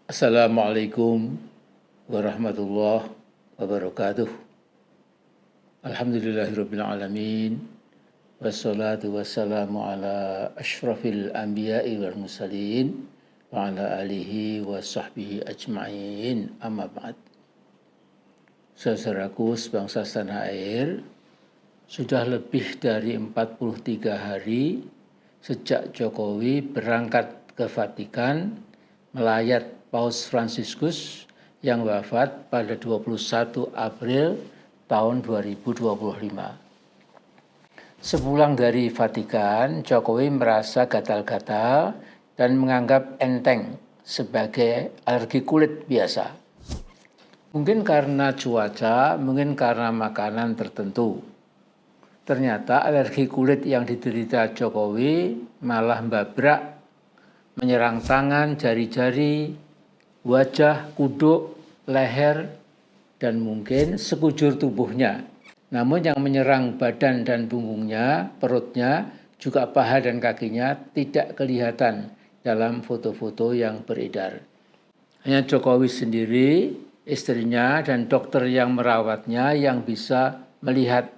Assalamualaikum warahmatullahi wabarakatuh. Alhamdulillahirabbil alamin. Wassalatu wassalamu ala asyrafil anbiya'i wal mursalin wa ala alihi wa sahbihi ajma'in. Amma ba'd. Saudaraku sebangsa tanah air, sudah lebih dari 43 hari sejak Jokowi berangkat ke Vatikan melayat Paus Fransiskus yang wafat pada 21 April tahun 2025. Sepulang dari Vatikan, Jokowi merasa gatal-gatal dan menganggap enteng sebagai alergi kulit biasa. Mungkin karena cuaca, mungkin karena makanan tertentu. Ternyata alergi kulit yang diderita Jokowi malah babrak, menyerang tangan, jari-jari, wajah, kuduk, leher, dan mungkin sekujur tubuhnya. Namun yang menyerang badan dan punggungnya, perutnya, juga paha dan kakinya tidak kelihatan dalam foto-foto yang beredar. Hanya Jokowi sendiri, istrinya, dan dokter yang merawatnya yang bisa melihat.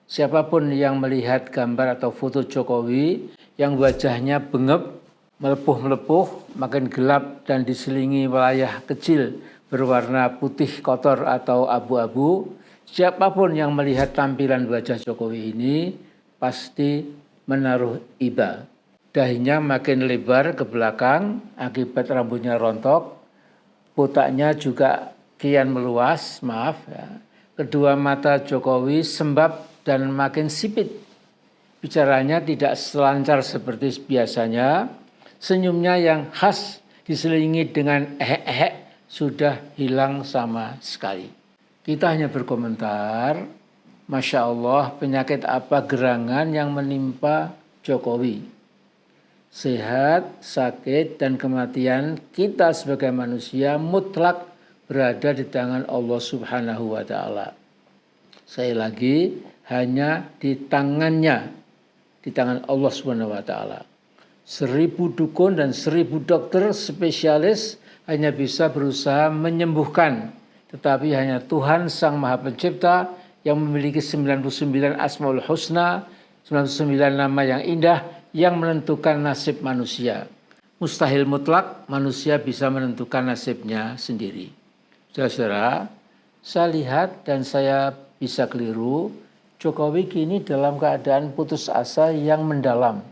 Siapapun yang melihat gambar atau foto Jokowi yang wajahnya bengep, melepuh-melepuh, makin gelap dan diselingi wilayah kecil berwarna putih kotor atau abu-abu, siapapun yang melihat tampilan wajah Jokowi ini pasti menaruh iba. Dahinya makin lebar ke belakang akibat rambutnya rontok, botaknya juga kian meluas, Kedua mata Jokowi sembab dan makin sipit. Bicaranya tidak selancar seperti biasanya. Senyumnya yang khas diselingi dengan sudah hilang sama sekali. Kita hanya berkomentar, Masya Allah, penyakit apa gerangan yang menimpa Jokowi. Sehat, sakit, dan kematian kita sebagai manusia mutlak berada di tangan Allah Subhanahu wa Ta'ala. Sekali lagi, hanya di tangannya, di tangan Allah Subhanahu wa Ta'ala. 1000 dukun dan 1000 dokter spesialis hanya bisa berusaha menyembuhkan. Tetapi hanya Tuhan Sang Maha Pencipta yang memiliki 99 Asmaul Husna, 99 nama yang indah yang menentukan nasib manusia. Mustahil mutlak manusia bisa menentukan nasibnya sendiri. Saudara-saudara, saya lihat dan saya bisa keliru, Jokowi kini dalam keadaan putus asa yang mendalam.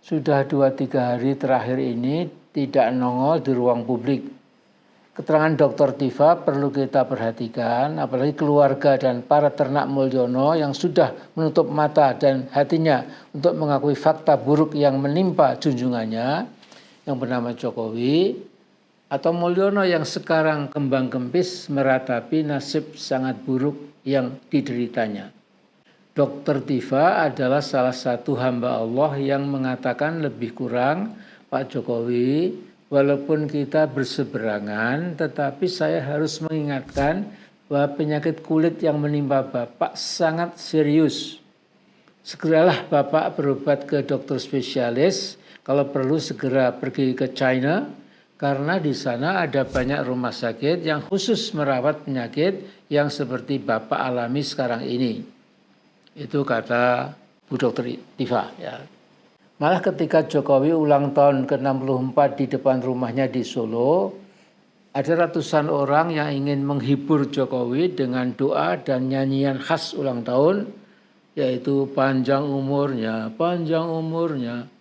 Sudah 2-3 hari terakhir ini tidak nongol di ruang publik. Keterangan Dr. Tifa perlu kita perhatikan, apalagi keluarga dan para ternak Mulyono yang sudah menutup mata dan hatinya untuk mengakui fakta buruk yang menimpa junjungannya yang bernama Jokowi, atau Mulyono yang sekarang kembang kempis meratapi nasib sangat buruk yang dideritanya. Dr. Tifa adalah salah satu hamba Allah yang mengatakan lebih kurang, Pak Jokowi, walaupun kita berseberangan, tetapi saya harus mengingatkan bahwa penyakit kulit yang menimpa Bapak sangat serius. Segeralah Bapak berobat ke dokter spesialis, kalau perlu segera pergi ke China, karena di sana ada banyak rumah sakit yang khusus merawat penyakit yang seperti Bapak alami sekarang ini. Itu kata Bu Dr. Tifa. Malah ketika Jokowi ulang tahun ke-64 di depan rumahnya di Solo, ada ratusan orang yang ingin menghibur Jokowi dengan doa dan nyanyian khas ulang tahun, yaitu panjang umurnya, panjang umurnya,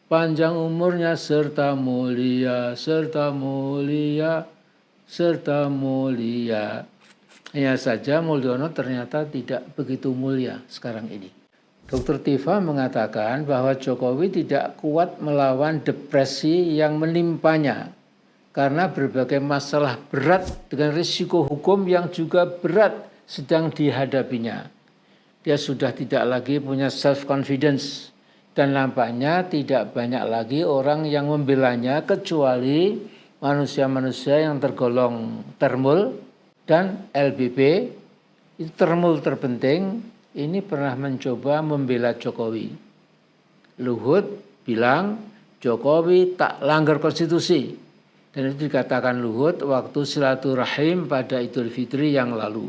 panjang umurnya serta mulia, serta mulia, serta mulia. Hanya saja Mulyono ternyata tidak begitu mulia sekarang ini. Dr. Tifa mengatakan bahwa Jokowi tidak kuat melawan depresi yang menimpanya karena berbagai masalah berat dengan risiko hukum yang juga berat sedang dihadapinya. Dia sudah tidak lagi punya self-confidence dan nampaknya tidak banyak lagi orang yang membelanya kecuali manusia-manusia yang tergolong termul dan LBP. Itu termul terpenting, ini pernah mencoba membela Jokowi. Luhut bilang Jokowi tak langgar konstitusi Dan itu dikatakan Luhut waktu silaturahim pada Idul Fitri yang lalu.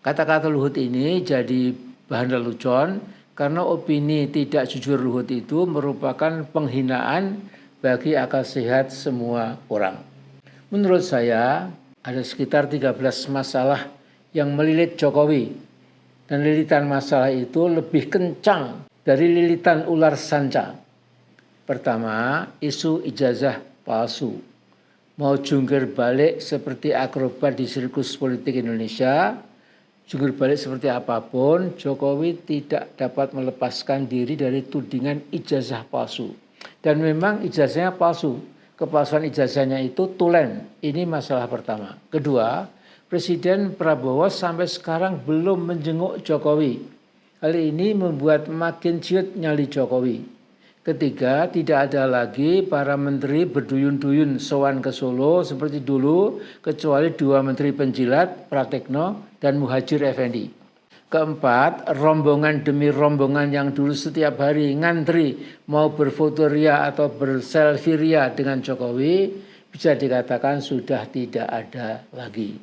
Kata-kata Luhut ini jadi bahan lelucon karena opini tidak jujur Luhut itu merupakan penghinaan bagi akal sehat semua orang. Menurut saya ada sekitar 13 masalah yang melilit Jokowi. Dan lilitan masalah itu lebih kencang dari lilitan ular sanca. Pertama, isu ijazah palsu. Mau jungkir balik seperti akrobat di sirkus politik Indonesia, jungkir balik seperti apapun, Jokowi tidak dapat melepaskan diri dari tudingan ijazah palsu. Dan memang ijazahnya palsu. Kepalsuan ijazahnya itu tulen. Ini masalah pertama. Kedua, Presiden Prabowo sampai sekarang belum menjenguk Jokowi. Hal ini membuat makin ciut nyali Jokowi. Ketiga, tidak ada lagi para menteri berduyun-duyun sowan ke Solo seperti dulu, kecuali 2 menteri penjilat, Pratekno dan Muhadjir Effendi. Keempat, rombongan demi rombongan yang dulu setiap hari ngantri mau berfoto ria atau berselfie ria dengan Jokowi, bisa dikatakan sudah tidak ada lagi.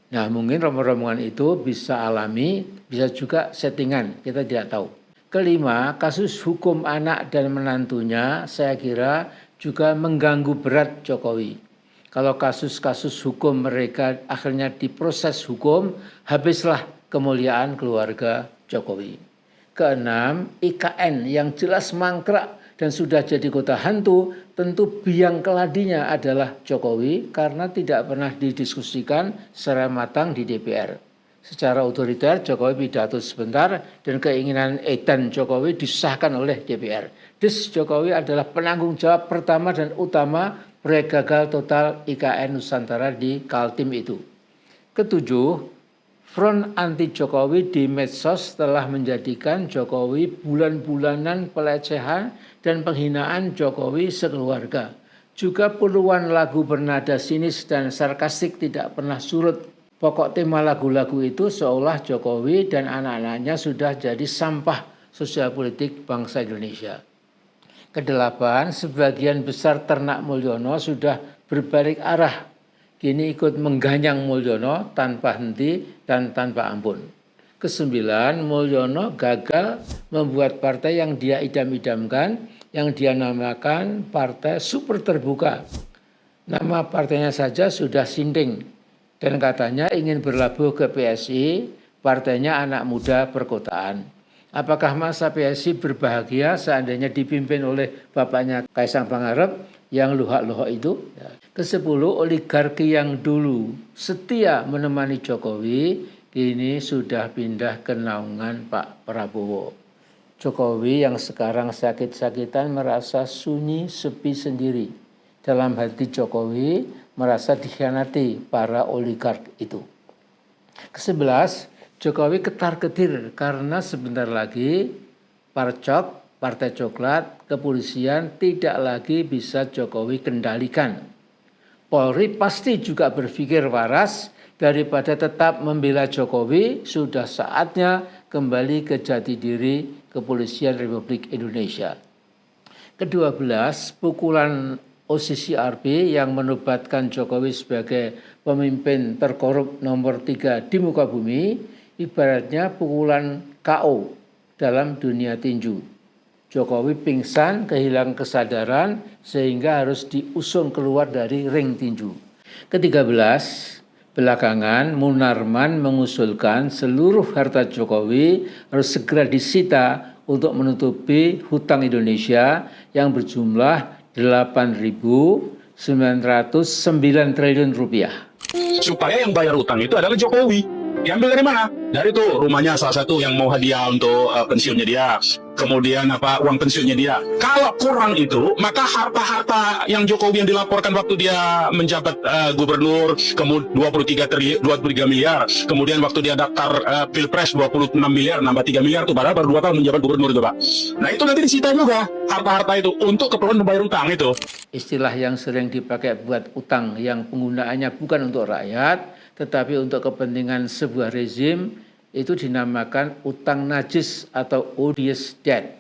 Nah, mungkin rombongan itu bisa alami, bisa juga settingan, kita tidak tahu. Kelima, kasus hukum anak dan menantunya saya kira juga mengganggu berat Jokowi. Kalau kasus-kasus hukum mereka akhirnya diproses hukum, habislah kemuliaan keluarga Jokowi. Keenam, IKN yang jelas mangkrak dan sudah jadi kota hantu, tentu biang keladinya adalah Jokowi karena tidak pernah didiskusikan secara matang di DPR. Secara otoriter Jokowi pidato sebentar dan keinginan edan Jokowi disahkan oleh DPR. Jokowi adalah penanggung jawab pertama dan utama proyek gagal total IKN Nusantara di Kaltim itu. Ketujuh, front anti Jokowi di medsos telah menjadikan Jokowi bulan-bulanan pelecehan dan penghinaan Jokowi sekeluarga. Juga puluhan lagu bernada sinis dan sarkastik tidak pernah surut. Pokok tema lagu-lagu itu seolah Jokowi dan anak-anaknya sudah jadi sampah sosial politik bangsa Indonesia. Kedelapan, sebagian besar ternak Mulyono sudah berbalik arah. Kini ikut mengganyang Mulyono tanpa henti dan tanpa ampun. Kesembilan, Mulyono gagal membuat partai yang dia idam-idamkan, yang dia namakan Partai Super Terbuka. Nama partainya saja sudah sinding. Dan katanya ingin berlabuh ke PSI, partainya anak muda perkotaan. Apakah masa PSI berbahagia seandainya dipimpin oleh bapaknya Kaisang Pangarep yang luhak-luhak itu? Kesepuluh, oligarki yang dulu setia menemani Jokowi, kini sudah pindah ke naungan Pak Prabowo. Jokowi yang sekarang sakit-sakitan merasa sunyi sepi sendiri. Dalam hati Jokowi merasa dikhianati para oligark itu. Kesebelas, Jokowi ketar-ketir karena sebentar lagi Parcok, Partai Coklat, kepolisian tidak lagi bisa Jokowi kendalikan. Polri pasti juga berpikir waras, daripada tetap membela Jokowi, sudah saatnya kembali ke jati diri Kepolisian Republik Indonesia. Ke-12, pukulan OCCRB yang menobatkan Jokowi sebagai pemimpin terkorup nomor 3 di muka bumi, ibaratnya pukulan KO dalam dunia tinju. Jokowi pingsan, kehilangan kesadaran, sehingga harus diusung keluar dari ring tinju. Ke-13, belakangan Munarman mengusulkan seluruh harta Jokowi harus segera disita untuk menutupi hutang Indonesia yang berjumlah 8.909 triliun rupiah. Supaya yang bayar utang itu adalah Jokowi. Diambil dari mana? Dari tuh rumahnya salah satu yang mau hadiah untuk pensiunnya dia. Kemudian uang pensiunnya dia. Kalau kurang itu, maka harta-harta yang Jokowi yang dilaporkan waktu dia menjabat gubernur, kemudian 23 miliar. Kemudian waktu dia daftar Pilpres 26 miliar, nambah 3 miliar tuh baru 2 tahun menjabat gubernur itu, Pak. Nah, itu nanti disita juga harta-harta itu untuk keperluan membayar utang itu. Istilah yang sering dipakai buat utang yang penggunaannya bukan untuk rakyat, tetapi untuk kepentingan sebuah rezim, itu dinamakan utang najis atau odious debt.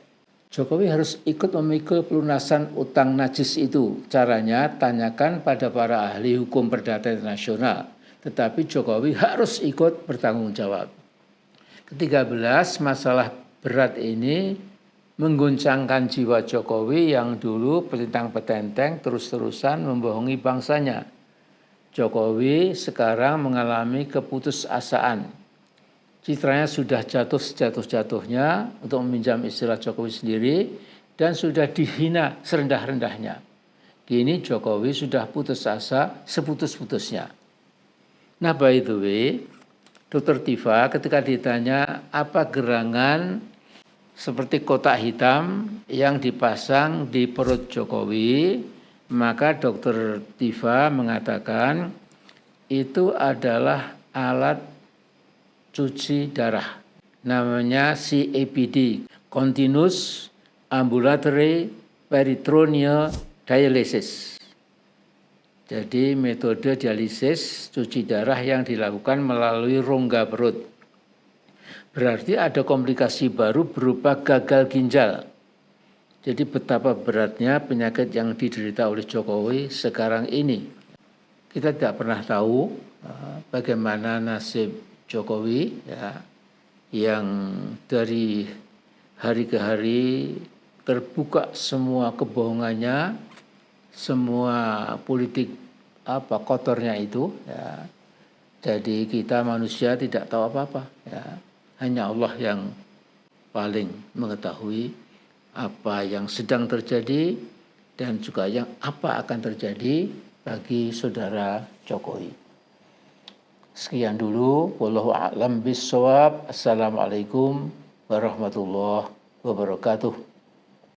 Jokowi harus ikut memikul pelunasan utang najis itu. Caranya tanyakan pada para ahli hukum perdata internasional. Tetapi Jokowi harus ikut bertanggung jawab. Ke-13, masalah berat ini mengguncangkan jiwa Jokowi yang dulu petentang-petenteng terus-terusan membohongi bangsanya. Jokowi sekarang mengalami keputusasaan. Citranya sudah jatuh sejatuh-jatuhnya, untuk meminjam istilah Jokowi sendiri, dan sudah dihina serendah-rendahnya. Kini Jokowi sudah putus asa seputus-putusnya. Nah, by the way, Dr. Tifa ketika ditanya apa gerangan seperti kotak hitam yang dipasang di perut Jokowi, maka Dr. Tifa mengatakan itu adalah alat cuci darah. Namanya CAPD, Continuous Ambulatory Peritoneal Dialysis. Jadi metode dialisis cuci darah yang dilakukan melalui rongga perut. Berarti ada komplikasi baru berupa gagal ginjal. Jadi betapa beratnya penyakit yang diderita oleh Jokowi sekarang ini. Kita tidak pernah tahu bagaimana nasib Jokowi ya, yang dari hari ke hari terbuka semua kebohongannya, semua politik kotornya itu ya. Jadi kita manusia tidak tahu apa-apa ya. Hanya Allah yang paling mengetahui apa yang sedang terjadi dan juga yang apa akan terjadi bagi saudara Jokowi. Sekian dulu, wallahu a'lam bishawab. Assalamualaikum warahmatullahi wabarakatuh.